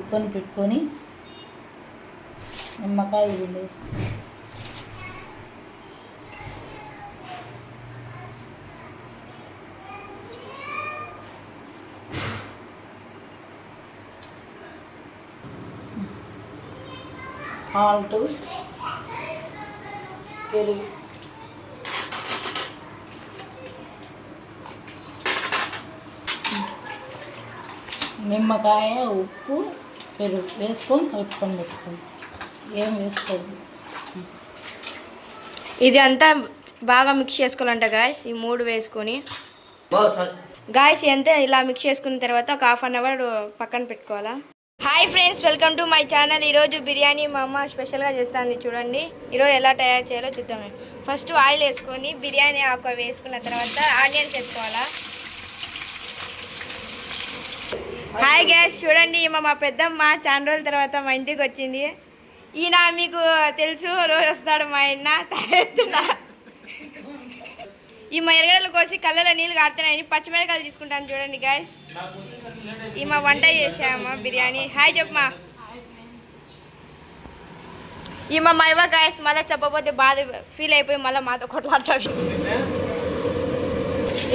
కలుపుకొని పెట్టుకొని నిమ్మకాయ వేసుకుంటాం. సాల్ట్, పెరుగు, నిమ్మకాయ, ఉప్పు, పెరుగు వేసుకొని కలుపుకొని పెట్టుకోండి. ఏం వేసుకోండి. ఇది అంతా బాగా మిక్స్ చేసుకోవాలంట గాయస్. ఈ 3 వేసుకొని గాయస్ అంతే ఇలా మిక్స్ చేసుకున్న తర్వాత ఒక ½ అన్ అవర్ పక్కన పెట్టుకోవాలా. Hi friends, welcome to my channel. ఈరోజు బిర్యానీ మా అమ్మ స్పెషల్గా చేస్తుంది. చూడండి ఈరోజు ఎలా తయారు చేయాలో చూద్దాం. ఫస్ట్ ఆయిల్ వేసుకొని బిర్యానీ ఆకు వేసుకున్న తర్వాత ఆనియన్స్ వేసుకోవాలా. హాయ్ గ్యాస్, చూడండి మా పెద్దమ్మ చాలా రోజుల తర్వాత మా ఇంటికి వచ్చింది. ఈయన మీకు తెలుసు, రోజు వస్తాడు మా ఆయన తయారుతున్నా. ఈ మా ఎరగడలు కోసి కళ్ళలో నీళ్ళు కాడుతున్నాయని పచ్చిమిరకాయలు తీసుకుంటాను. చూడండి గాయస్, ఈ మా వంట చేసామా బిర్యానీ. హాయ్ చెప్పమా. ఈ మా ఇవ్వ గాయస్ మళ్ళీ చెప్పకపోతే బాధ ఫీల్ అయిపోయి మళ్ళీ మాతో కొట్లాడుతుంది.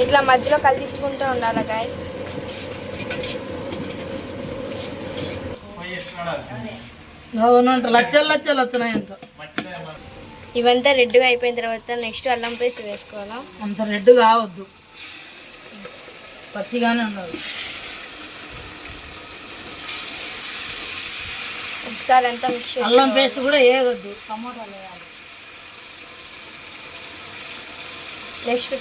ఇట్లా మధ్యలో కలిపించుకుంటూ ఉండాలి గాయస్. లచ్చలు లచ్చలు వచ్చినాయంట. ఇవంతా రెడ్గా అయిపోయిన తర్వాత నెక్స్ట్ అల్లం పేస్ట్ వేసుకోవాలా. అంత రెడ్ కావద్దు, పచ్చిగానే ఉండాలి. ఒకసారి అంతా మిక్స్ చేసి అల్లం పేస్ట్ కూడా వేయవద్దు, టమాటాలు వేయాలి. నెక్స్ట్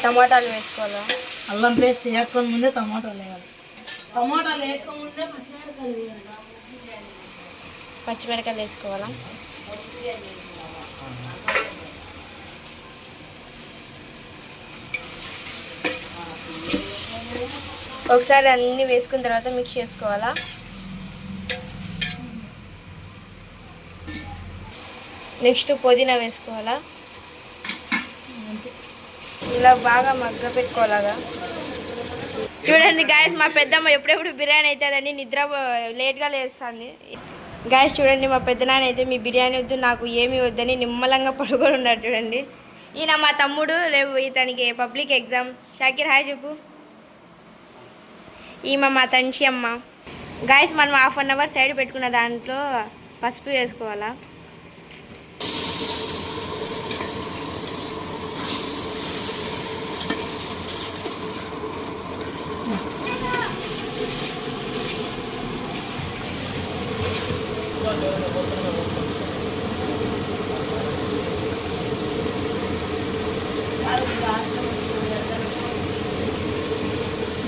టమాటాలు వేసుకోవాలా. అల్లం పేస్ట్ వేయకుండా ముందే టమాటాలు వేయాలి. టమాటాలు వేయకముందే పచ్చిమిరకాయలు వేయాలి. పచ్చిమిరకాయలు వేసుకోవాలా. ఒకసారి అన్నీ వేసుకున్న తర్వాత మిక్స్ చేసుకోవాలా. నెక్స్ట్ పుదీనా వేసుకోవాలా. ఇలా బాగా మగ్గ పెట్టుకోవాలాగా. చూడండి గాయస్, మా పెద్దమ్మ ఎప్పుడెప్పుడు బిర్యానీ అవుతుందని నిద్ర లేట్గా లేస్తుంది. గాయస్ చూడండి, మా పెద్దనాన్న అయితే మీ బిర్యానీ వద్దు నాకు ఏమీ వద్దని నిమ్మలంగా పడుకొని ఉన్నాడు. చూడండి, ఈయన మా తమ్ముడు. రేపు ఇతనికి పబ్లిక్ ఎగ్జామ్. షాకిర్ హాయ్ చెప్పు. ఈమె మా తంచి అమ్మ. గాయస్ మనం ½ అన్ అవర్ సైడ్ పెట్టుకున్న దాంట్లో పసుపు వేసుకోవాలా.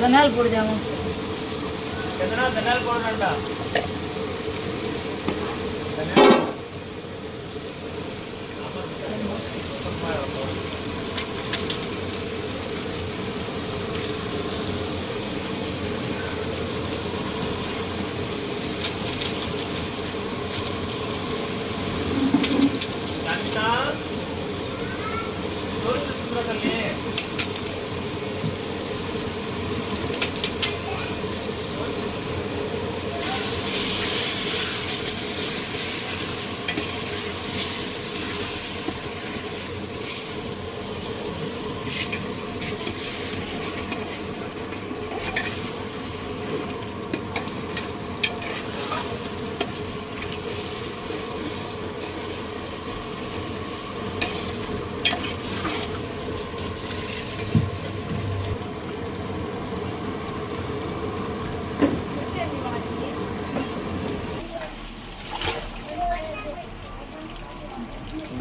ధనియాల పొడి జాము ధనియాల పౌడర్ అంట.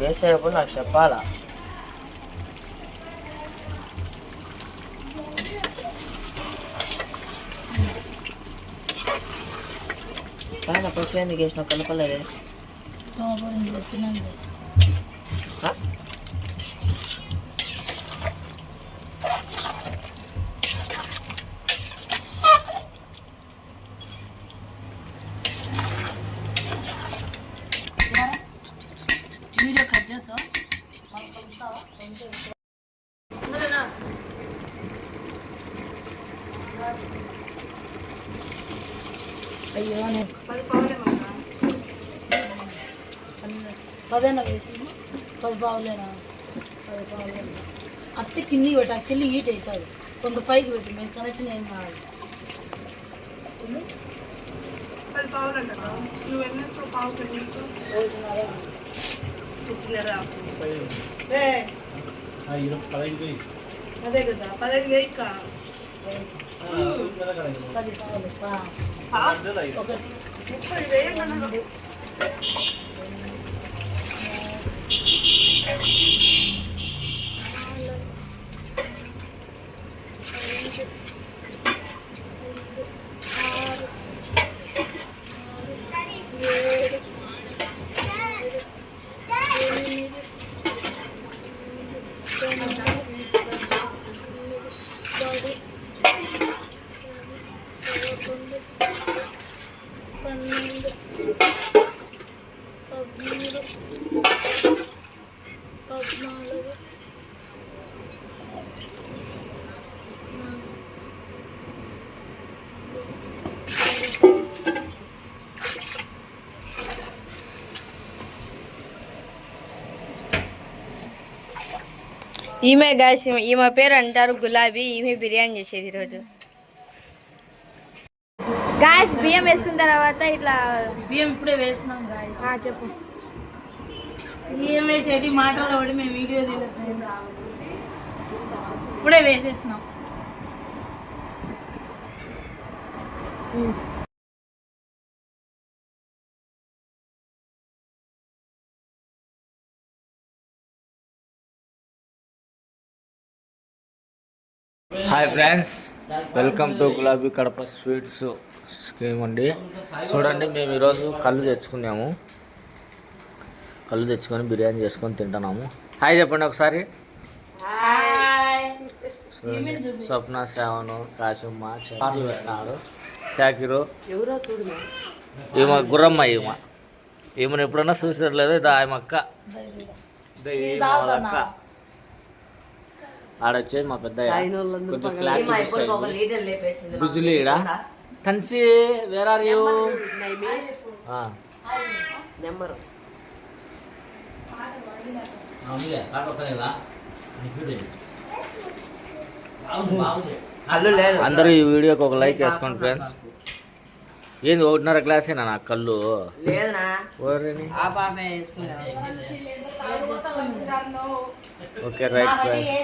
వేసేటప్పుడు నాకు చెప్పాలా. కానీ పసుపు ఎందుకు వేసిన కలపలేదే. వీడియో కట్ చేయొచ్చా? అయ్యో నేను 10 వేసి 10 పావులేనా 10 పావులేనా అత్తే కిందికి పెట్టి యాక్చువల్లీ హీట్ అవుతుంది కొంత పైకి పెట్టి మేము కనెక్షన్ ఏం కావాలి అదే కదా 15 వెయిట్ కా 10 పావులు ఒకటి 30 వేయండి ఈమె గాయస్ ఈమె పేరు అంటారు గులాబీ. ఈమె బిర్యానీ చేసేది ఈరోజు. గాయస్ బియ్యం వేసుకున్న తర్వాత ఇట్లా బియ్యం ఇప్పుడే వేసినాం గాయస్. చెప్పు. బియ్యం వేసేది మాటలు పడి మేము వీడియో తీయలేదు, ఇప్పుడే వేసేసినాం. హాయ్ ఫ్రెండ్స్, వెల్కమ్ టు గులాబీ కడప స్వీట్స్ స్కీమ్ అండి. చూడండి, మేము ఈరోజు కళ్ళు తెచ్చుకున్నాము. కళ్ళు తెచ్చుకొని బిర్యానీ చేసుకొని తింటున్నాము. హాయ్ చెప్పండి ఒకసారి. స్వప్న, శ్రావణు, కాశమ్మ, చార్లు పెట్టినాడు, షాకిరు, ఈమె గుర్రమ్మ. ఈమెను ఎప్పుడన్నా చూసినట్లేదు. ఇది ఆమె అక్క, అక్క. ఆడొచ్చేది మా పెద్ద బిజులీడా తన్సి. Where are you? అందరూ ఈ వీడియోకి ఒక లైక్ వేసుకోండి ఫ్రెండ్స్. ఏంది 1.5 గ్లాసేనా నా కళ్ళు? Okay right friends.